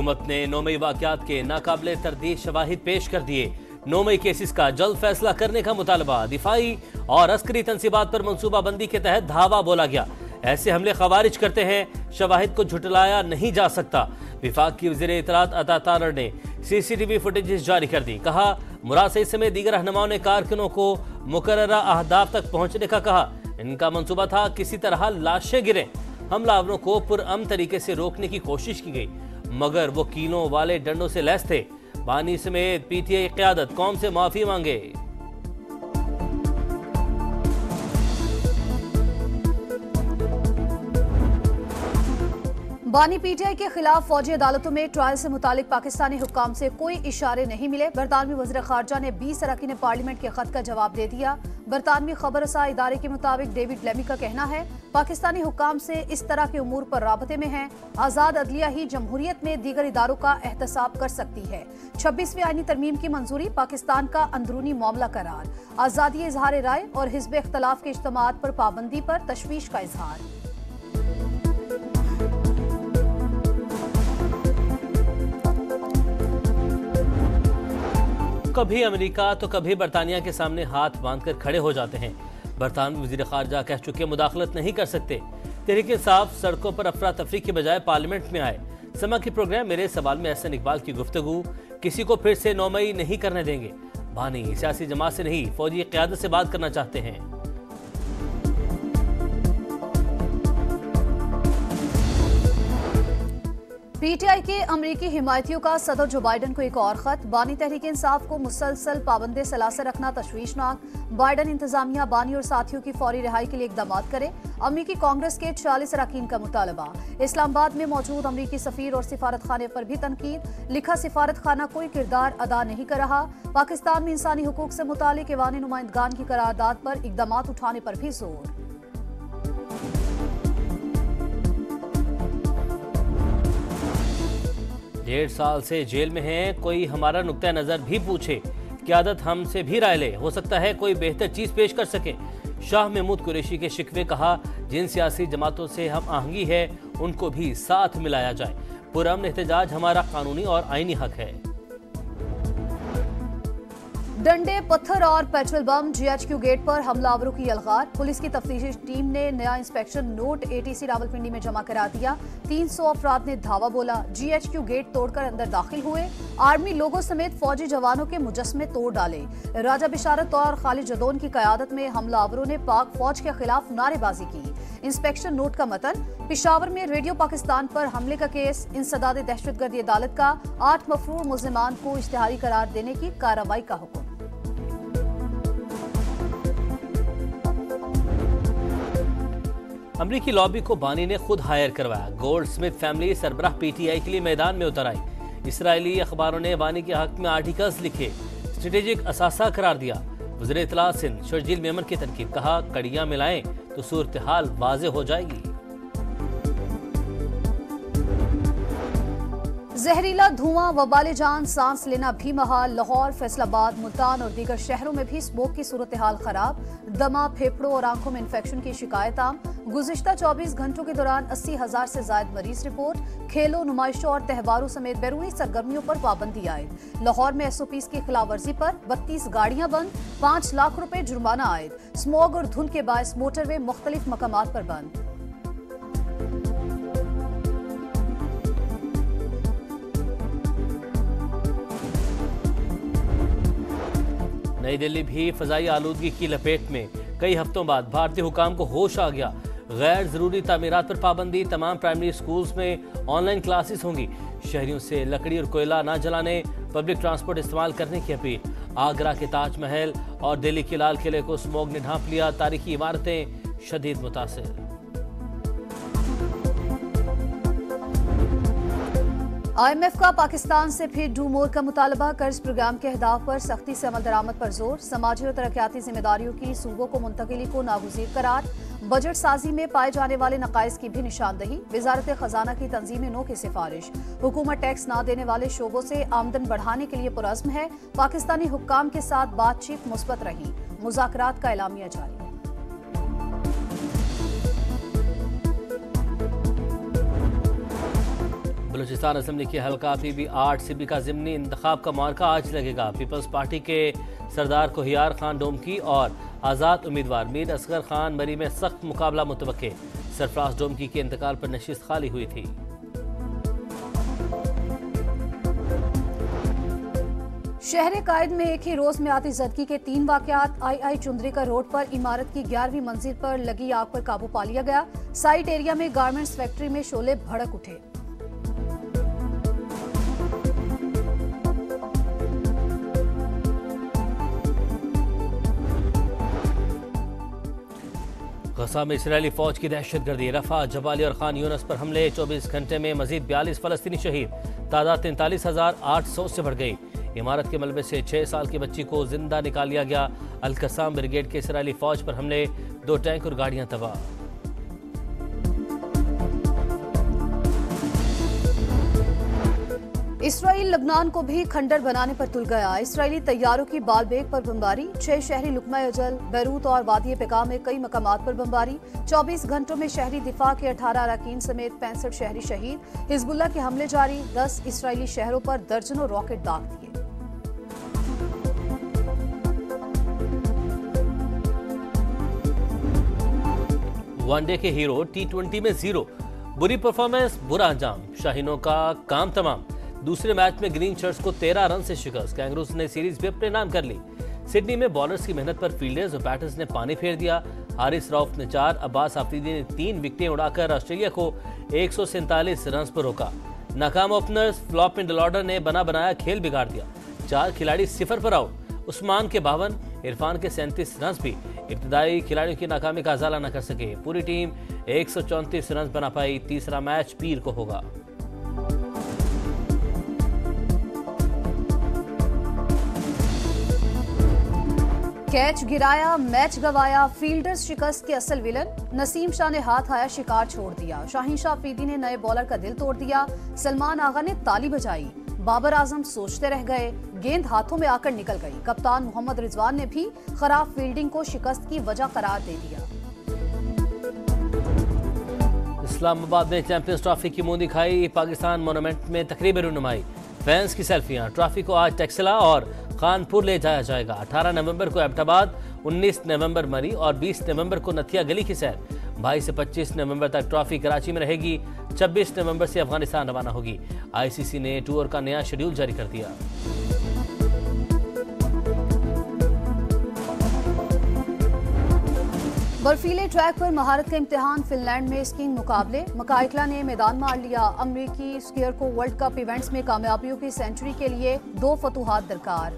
हुकूमत ने 9 मई वाक़यात के नाकाबिले तरदीद शवाहिद पेश कर दिए। 9 मई केसेस का जल्द फैसला करने का मुतालबा। दिफाई और अस्करी तंसीबात पर मनसूबाबंदी के तहत धावा बोला गया। ऐसे हमले खवारिज करते हैं, शवाहिद को झुटलाया नहीं जा सकता। विफाक की वज़ीर इत्तलात अता तारड़ ने CCTV फुटेजेस जारी कर दी। कहा, मुराद सईद समेत दीगर रहनुमाओं ने कारकुनों को मुकर्ररा अहदाफ तक पहुंचने का कहा। इनका मंसूबा था किसी तरह लाशें गिरें। हमलावरों को पुरअमन तरीके से रोकने की कोशिश की गई, मगर वो कीलों वाले डंडों से लैस थे। बानी समेत PTI क़यादत कौम से माफी मांगे। बानी PTI के खिलाफ फौजी अदालतों में ट्रायल से मुतालिक पाकिस्तानी हुक्काम से कोई इशारे नहीं मिले। बरतानवी वज़ीर ख़ारजा ने 20 अरकान पार्लियामेंट के खत का जवाब दे दिया। बरतानवी खबर रसा इदारे के मुताबिक डेविड लेमी का कहना है, पाकिस्तानी हुक्काम से इस तरह के उमूर पर राबते में हैं। आज़ाद अदलिया ही जमहूरियत में दीगर इदारों का एहतसाब कर सकती है। 26वीं आईनी तरमीम की मंजूरी पाकिस्तान का अंदरूनी मामला करार। आज़ादी इजहार राय और हिज़्ब इख्तलाफ के इज्तिमात पर पाबंदी पर तशवीश का इजहार। कभी अमेरिका तो कभी बरतानिया के सामने हाथ बांधकर खड़े हो जाते हैं। बरतानवी वज़ीर ख़ारजा कह चुके मुदाखलत नहीं कर सकते। तहरीक इंसाफ सड़कों पर अफरा तफरी के बजाय पार्लियामेंट में आए। समा की प्रोग्राम मेरे सवाल में एहसन इकबाल की गुफ्तगू, किसी को फिर से 9 मई नहीं करने देंगे। बानी सियासी जमात से नहीं, फौजी क़यादत से बात करना चाहते हैं। PTI के अमरीकी हिमायतियों का सदर जो बाइडन को एक और खत। बानी तहरीक इंसाफ को मुसलसल पाबंदे सलासे रखना तशवीशनाक। बाइडन इंतजामिया बानी और साथियों की फौरी रिहाई के लिए इकदाम करे। अमरीकी कांग्रेस के 40 अरकान का मुतालबा। इस्लामाबाद में मौजूद अमरीकी सफीर और सिफारत खाने पर भी तनकीद। लिखा, सिफारत खाना कोई किरदार अदा नहीं कर रहा। पाकिस्तान में इंसानी हुकूक से मुतालिक ऐवान नुमाइंदगान की करारदाद पर इकदाम उठाने पर भी जोर। 1.5 साल से जेल में हैं, कोई हमारा नुक्ता नज़र भी पूछे, क़यादत हमसे भी राय ले, हो सकता है कोई बेहतर चीज़ पेश कर सके। शाह महमूद कुरैशी के शिकवे। कहा, जिन सियासी जमातों से हम आहंगी है उनको भी साथ मिलाया जाए। पुरअमन एहतजाज हमारा कानूनी और आईनी हक है। डंडे, पत्थर और पेट्रोल बम। GHQ गेट पर हमलावरों की यलगार। पुलिस की तफ्तीशी टीम ने नया इंस्पेक्शन नोट ATC रावलपिंडी में जमा करा दिया। 300 अफराद ने धावा बोला। GHQ गेट तोड़कर अंदर दाखिल हुए। आर्मी लोगों समेत फौजी जवानों के मुजस्मे तोड़ डाले। राजा बिशारत और खालिद जदौन की क़यादत में हमलावरों ने पाक फौज के खिलाफ नारेबाजी की। इंस्पेक्शन नोट का मतन, पेशावर में रेडियो पाकिस्तान पर हमले का केस। इंसदाद दहशतगर्दी अदालत का 8 मफरूर मुल्ज़िमान को इश्तिहारी करार देने की कार्रवाई का हुक्म। अमरीकी लॉबी को बानी ने खुद हायर करवाया। गोल्ड स्मिथ फैमिली सरबराह PTI के लिए मैदान में उतर आई। इसराइली अखबारों ने बानी के हक में आर्टिकल्स लिखे, स्ट्रेटेजिक असासा करार दिया। वज़ीर इत्तलात सिंध शर्जील मेमन की तनकीद। कहा, कड़ियां मिलाएं तो सूरत हाल वाज़ेह हो जाएगी। जहरीला धुआं, वबाले जान, सांस लेना भी महाल। लाहौर, फैसलाबाद, मुल्तान और दीगर शहरों में भी स्मोक की सूरत हाल खराब। दमा, फेफड़ों और आंखों में इन्फेक्शन की शिकायत आम। गुज़िश्ता 24 घंटों के दौरान 80,000 से ज्यादा मरीज रिपोर्ट। खेलों, नुमाइशों और त्योहारों समेत बैरूनी सरगर्मियों पर पाबंदी आयद। लाहौर में SOPs की खिलाफवर्जी पर 32 गाड़ियां बंद। 5 लाख रुपए जुर्माना आयद। स्मोग और धुंध के बायस मोटरवे मुख्तलिफ मकामात पर बंद। नई दिल्ली भी फजाई आलूदगी की लपेट में। कई हफ्तों बाद भारतीय हुकाम को होश आ गया। गैर जरूरी तामीरात पर पाबंदी। तमाम प्राइमरी स्कूल्स में ऑनलाइन क्लासेस होंगी। शहरियों से लकड़ी और कोयला न जलाने, पब्लिक ट्रांसपोर्ट इस्तेमाल करने की अपील। आगरा के ताजमहल और दिल्ली के लाल किले को स्मोग ने ढांप लिया। तारीखी इमारतें शदीद मुतासिर। IMF का पाकिस्तान से फिर डू मोर का मुतालबा। कर्ज प्रोग्राम के अहदाफ पर सख्ती से अमल दरामद पर जोर। समाजी और तरक्याती जिम्मेदारियों की सूबों को मुंतकिली को नागुज़ीर करार। बजट साजी में पाए जाने वाले नकाइस की भी निशानदही। वजारत खजाना की तंजीम नो की सिफारिश। हुकूमत टैक्स न देने वाले शोबों से आमदन बढ़ाने के लिए पुरज़्म है। पाकिस्तानी हुक्काम के साथ बातचीत मुस्बत रही। मुज़ाकरात का एलामिया जारी। बलूचिस्तान बलूचिस्तान असम्बली की हल्का PB8 सीबी का ज़िमनी इंतखाब का मार्का आज लगेगा। पीपल्स पार्टी के सरदार कोहियार खान डोमकी और आज़ाद उम्मीदवार मीर असगर खान मरी में सख्त मुकाबला मुतवक्के। सरफराज डोमकी के इंतकाल पर नशिस्त खाली हुई थी। शहर कायद में एक ही रोज में आती जदगी के 3 वाकयात। आई चुंदरीका रोड पर इमारत की 11वीं मंजिल पर लगी आग पर काबू पा लिया गया। साइट एरिया में गारमेंट्स फैक्ट्री में शोले भड़क उठे। गजा में इसराइली फौज की दहशतगर्दी। रफा, जबाली और खान यूनस पर हमले। 24 घंटे में मजीद 42 फलस्तीनी शहीद। तादाद 43,800 से बढ़ गई। इमारत के मलबे से 6 साल की बच्ची को जिंदा निकाल लिया गया। अल-कसाम ब्रिगेड के इसराइली फौज पर हमले। 2 टैंक और गाड़ियां तबाह। इसराइल लबनान को भी खंडर बनाने पर तुल गया। इसराइली तैयारों की बालबेग पर बमबारी। 6 शहरी लुकमा अजल, बैरूत और वादी पेका में कई मकामात पर बमबारी। 24 घंटों में शहरी दिफा के 18 अरकान समेत 65 शहरी शहीद। हिजबुल्लाह के हमले जारी। 10 इसराइली शहरों पर दर्जनों रॉकेट दाग दिए। वनडे के हीरो T20 में 0। बुरी परफॉर्मेंस, बुरा अंजाम। शाहीनों का काम तमाम। दूसरे मैच में ग्रीन शर्ट्स को 13 रन से शिकस्त। कैंगरूज ने सीरीज भी अपने नाम कर ली। सिडनी में बॉलर्स की मेहनत पर फील्डर्स और बैटर्स ने पानी फेर दिया। हारिस रऊफ ने 4, अब्बास आफरीदी ने 3 विकेटें उड़ाकर ऑस्ट्रेलिया को 147 रन पर रोका। नाकाम ओपनर्स फ्लॉप मिडल ऑर्डर ने बना बनाया खेल बिगाड़ दिया। 4 खिलाड़ी 0 पर आउट। उस्मान के 52, इरफान के 37 रन भी इब्तदाई खिलाड़ियों की नाकामी का अजाला न कर सके। पूरी टीम 134 रन बना पाई। तीसरा मैच पीर को होगा। कैच गिराया, मैच गवाया, फील्डर्स शिकस्त के असल विलन। नसीम शाह ने हाथ आया शिकार छोड़ दिया। शाहीन शाह अफरीदी ने नए बॉलर का दिल तोड़ दिया। सलमान आगा ने ताली बजाई। बाबर आजम सोचते रह गए। गेंद हाथों में आकर निकल गई। कप्तान मोहम्मद रिजवान ने भी खराब फील्डिंग को शिकस्त की वजह करार दे दिया। इस्लामाबाद में चैंपियंस ट्रॉफी की मूंदी खाई। पाकिस्तान मोनूमेंट में तकरीबी रुनुमाई। फैंस की सेल्फियां। ट्रॉफी को आज टेक्सला और खानपुर ले जाया जाएगा। 18 नवंबर को एबटाबाद, 19 नवंबर मरी और 20 नवंबर को नथिया गली की सैर। 22 से 25 नवंबर तक ट्रॉफी कराची में रहेगी। 26 नवंबर से अफगानिस्तान रवाना होगी। ICC ने टूर का नया शेड्यूल जारी कर दिया। बर्फीले ट्रैक पर महारत का इम्तिहान। फिनलैंड में स्कीइंग मुकाबले। मकाइकला ने मैदान मार लिया। अमरीकी स्कीयर को वर्ल्ड कप इवेंट्स में कामयाबियों की सेंचुरी के लिए 2 फतुहात दरकार।